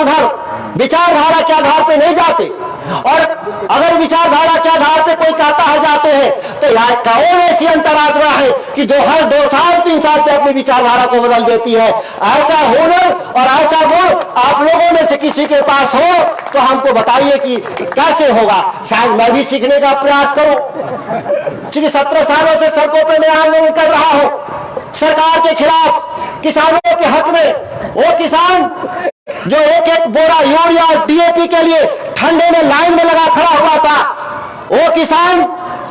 उधर विचारधारा के आधार पे नहीं जाते, और अगर विचारधारा के आधार पे कोई कहता है जाते हैं, तो यहाँ कौन ऐसी अंतरात्मा है कि जो हर 2 साल 3 साल पे अपनी विचारधारा को बदल देती है? ऐसा हुनर और ऐसा गुण आप लोगों में से किसी के पास हो तो हमको बताइए कि कैसे होगा। शायद मैं भी सीखने का प्रयास करूं, क्योंकि 17 सालों से सड़कों पर मैं आंदोलन कर रहा हूं सरकार के खिलाफ, किसानों के हक में। वो किसान जो एक बोरा यूरिया DAP के लिए ठंडे में लाइन में लगा खड़ा हुआ था, वो किसान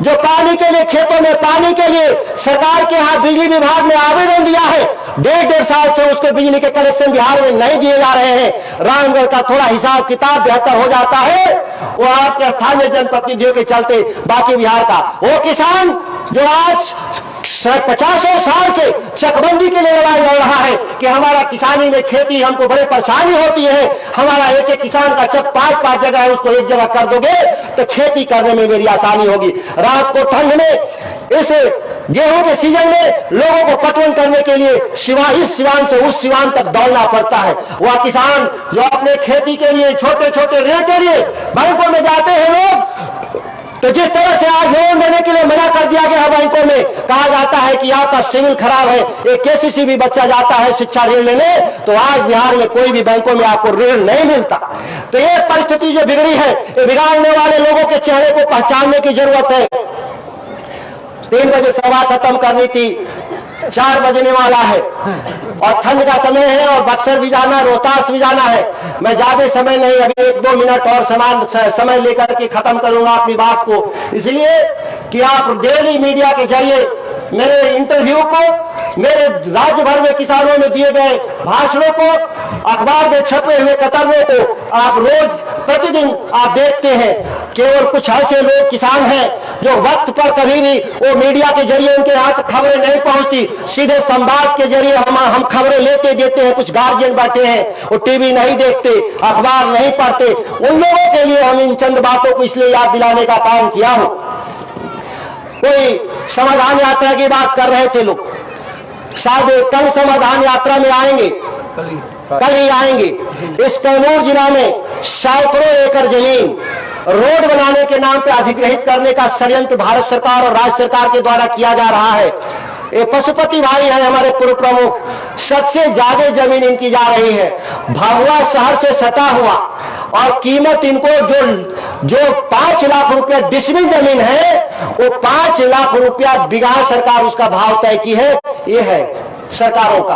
जो पानी के लिए, खेतों में पानी के लिए सरकार के यहाँ बिजली विभाग ने आवेदन दिया है, 1.5 साल से उसको बिजली के कनेक्शन बिहार में नहीं दिए जा रहे हैं। रामगढ़ का थोड़ा हिसाब किताब बेहतर हो जाता है वो आपके स्थानीय जनप्रतिनिधियों के चलते, बाकी बिहार का वो किसान जो आज 50 साल से चकबंदी के लिए लड़ाई लड़ रहा है कि हमारा किसानी में खेती हमको बड़ी परेशानी होती है, हमारा एक किसान का चक 5 जगह है, उसको एक जगह कर दोगे तो खेती करने में मेरी आसानी होगी। रात को ठंड में इस गेहूं के सीजन में लोगों को पटवन करने के लिए इस सिवान से उस सिवान तक दौड़ना पड़ता है। वह किसान जो अपने खेती के लिए छोटे छोटे ऋण के लिए बैंकों में जाते हैं लोग, तो जिस तरह से आज लोन देने के लिए मना कर दिया गया है बैंकों में, कहा जाता है कि आपका सिविल खराब है, एक KCC भी बच्चा जाता है शिक्षा ऋण लेने, तो आज बिहार में कोई भी बैंकों में आपको ऋण नहीं मिलता। तो ये परिस्थिति जो बिगड़ी है, ये बिगाड़ने वाले लोगों के चेहरे को पहचानने की जरूरत है। 3 बजे सभा खत्म करनी थी, 4 बजने वाला है और ठंड का समय है और बक्सर भी जाना, रोहतास भी जाना है। मैं ज्यादा समय नहीं, अभी 1-2 मिनट और समय लेकर के खत्म करूंगा अपनी बात को, इसलिए कि आप डेली मीडिया के जरिए मेरे इंटरव्यू को, मेरे राज्य भर में किसानों में दिए गए भाषणों को, अखबार में छपे हुए कतरनों को आप रोज प्रतिदिन आप देखते हैं। केवल कुछ ऐसे लोग किसान हैं जो वक्त पर कभी भी वो मीडिया के जरिए उनके यहाँ तक खबरें नहीं पहुंचती, सीधे संवाद के जरिए हम खबरें लेते देते हैं। कुछ गार्जियन बैठे हैं, वो टीवी नहीं देखते, अखबार नहीं पढ़ते, उन लोगों के लिए हम इन चंद बातों को इसलिए याद दिलाने का काम किया हूं। कोई समाधान यात्रा की बात कर रहे थे लोग, शायद कल समाधान यात्रा में आएंगे, कल ही आएंगे। इस कैमूर जिला में सैकड़ों एकड़ जमीन रोड बनाने के नाम पे अधिग्रहित करने का षड्यंत्र भारत सरकार और राज्य सरकार के द्वारा किया जा रहा है। ये पशुपति भाई है हमारे पूर्व प्रमुख, सबसे ज्यादा जमीन इनकी जा रही है, भभुआ शहर से सटा हुआ, और कीमत इनको जो 5 लाख रुपया डिसमिल जमीन है, वो 5 लाख रुपया बीघा सरकार उसका भाव तय की है। ये है सरकारों का।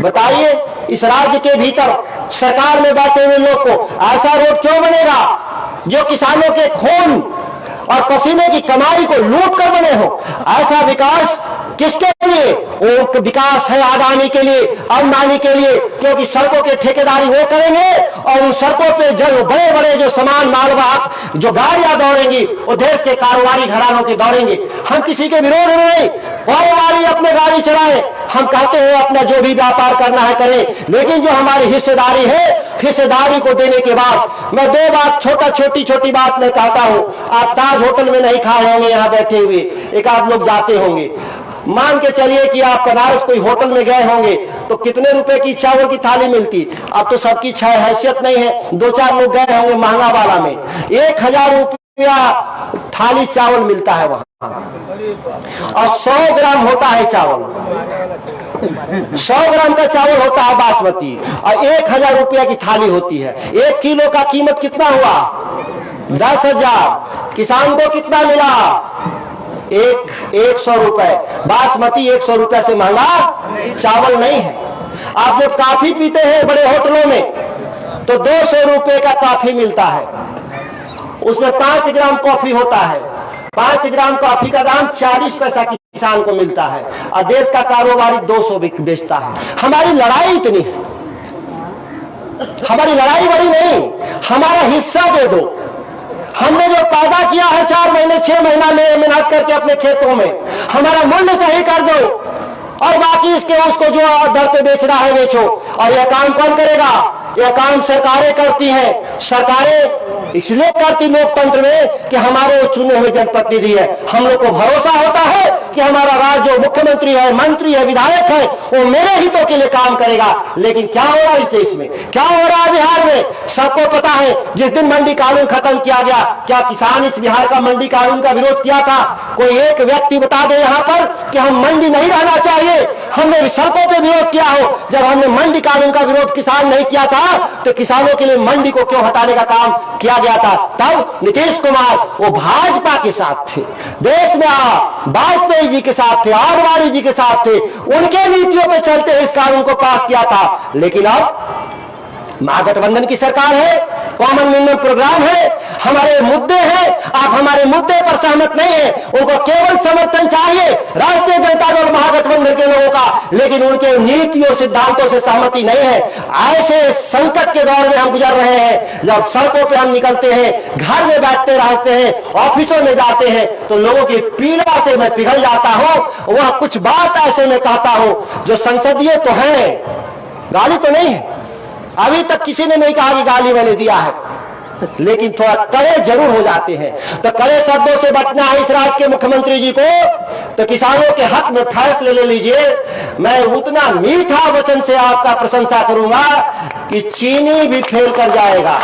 बताइए इस राज्य के भीतर सरकार में बैठे हुए लोग को ऐसा रोड क्यों बनेगा जो किसानों के खून और पसीने की कमाई को लूट कर बने हो? ऐसा विकास किसके लिए? वो विकास है अडानी के लिए, अंबानी के लिए, क्योंकि सड़कों के ठेकेदारी वो करेंगे और उन सड़कों पे जो बड़े बड़े जो सामान मालवाहक जो गाड़ियां दौड़ेंगी वो देश के कारोबारी घरानों के दौड़ेंगे। हम किसी के विरोध में नहीं, कारोबारी अपने गाड़ी चलाए, हम कहते हैं अपना जो भी व्यापार करना है करें, लेकिन जो हमारी हिस्सेदारी है, हिस्सेदारी को देने के बाद मैं 2 बात छोटी बात मैं कहता हूं। आप ताज होटल में नहीं खाए होंगे, यहाँ बैठे हुए एक आध लोग जाते होंगे, मान के चलिए कि आप बनारस कोई होटल में गए होंगे तो कितने रुपए की चावल की थाली मिलती? अब तो सबकी हैसियत नहीं है, 2-4 लोग गए होंगे महंगा वाला में, 1000 रुपया थाली चावल मिलता है वहां, और 100 ग्राम होता है चावल, 100 ग्राम का चावल होता है बासमती, और 1000 रुपया की थाली होती है। 1 किलो का कीमत कितना हुआ? 10,000। किसान को कितना मिला? 100 रुपए। बासमती 100 रुपए से महंगा चावल नहीं है। आप जब कॉफी पीते हैं बड़े होटलों में तो 200 रुपए का कॉफी मिलता है, उसमें 5 ग्राम कॉफी होता है। 5 ग्राम कॉफी का दाम 40 पैसा किसान को मिलता है, और देश का कारोबारी 200 बेचता है। हमारी लड़ाई इतनी है, हमारी लड़ाई बड़ी नहीं, हमारा हिस्सा दे दो। हमने जो पैदा किया है 4 महीने 6 महीना में मेहनत करके अपने खेतों में, हमारा मूल्य सही कर दो, और बाकी इसके उसको जो दर पे बेच रहा है बेचो। और यह काम कौन करेगा? यह काम सरकारें करती हैं। सरकारें इसलिए करती लोकतंत्र में कि हमारे चुने हुए जनप्रतिनिधि है, हम लोग को भरोसा होता है कि हमारा राज्य जो मुख्यमंत्री है, मंत्री है, विधायक है, वो मेरे हितों के लिए काम करेगा। लेकिन क्या हो रहा है इस देश में, क्या हो रहा है बिहार में? सबको पता है जिस दिन मंडी कानून खत्म किया गया, क्या किसान इस बिहार का मंडी कानून का विरोध किया था? कोई एक व्यक्ति बता दे यहाँ पर कि हम मंडी नहीं रहना चाहिए, हमने सड़कों पे विरोध किया हो। जब हमने मंडी कानून का विरोध किसान नहीं किया था तो किसानों के लिए मंडी को क्यों हटाने का काम किया गया था? तब नीतीश कुमार वो भाजपा के साथ थे, देश में वाजपेयी जी के साथ थे, आडवाणी जी के साथ थे, उनके नीतियों पे चलते हुए इस कानून को पास किया था। लेकिन अब महागठबंधन की सरकार है, कॉमन मिनिमम प्रोग्राम है, हमारे मुद्दे हैं, आप हमारे मुद्दे पर सहमत नहीं है, उनको केवल समर्थन चाहिए राष्ट्रीय जनता दल महागठबंधन के लोगों का, लेकिन उनके नीतियों सिद्धांतों से सहमति नहीं है। ऐसे संकट के दौर में हम गुजर रहे हैं, जब सड़कों पे हम निकलते हैं, घर में बैठते रहते हैं, ऑफिसों में जाते हैं, तो लोगों की पीड़ा से मैं पिघल जाता हूं। वह कुछ बात ऐसे में कहता हूं जो संसदीय तो है, गाली तो नहीं है, अभी तक किसी ने नहीं कहा कि गाली मैंने दिया है, लेकिन थोड़ा कड़े जरूर हो जाते हैं। तो कड़े शब्दों से बचना है इस राज्य के मुख्यमंत्री जी को, तो किसानों के हक में फैसले ले लीजिए। मैं उतना मीठा वचन से आपका प्रशंसा करूंगा कि चीनी भी फेल कर जाएगा।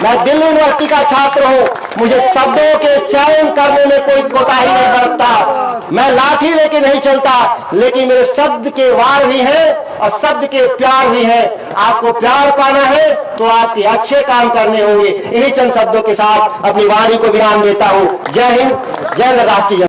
मैं दिल्ली यूनिवर्सिटी का छात्र हूं, मुझे शब्दों के चयन करने में कोई कोताही नहीं बरतता। मैं लाठी लेके नहीं चलता, लेकिन मेरे शब्द के वार भी हैं और शब्द के प्यार भी हैं। आपको प्यार पाना है तो आपके अच्छे काम करने होंगे। इन्हीं चंद शब्दों के साथ अपनी वाणी को विराम देता हूं। जय हिंद, जय राष्ट्रीय।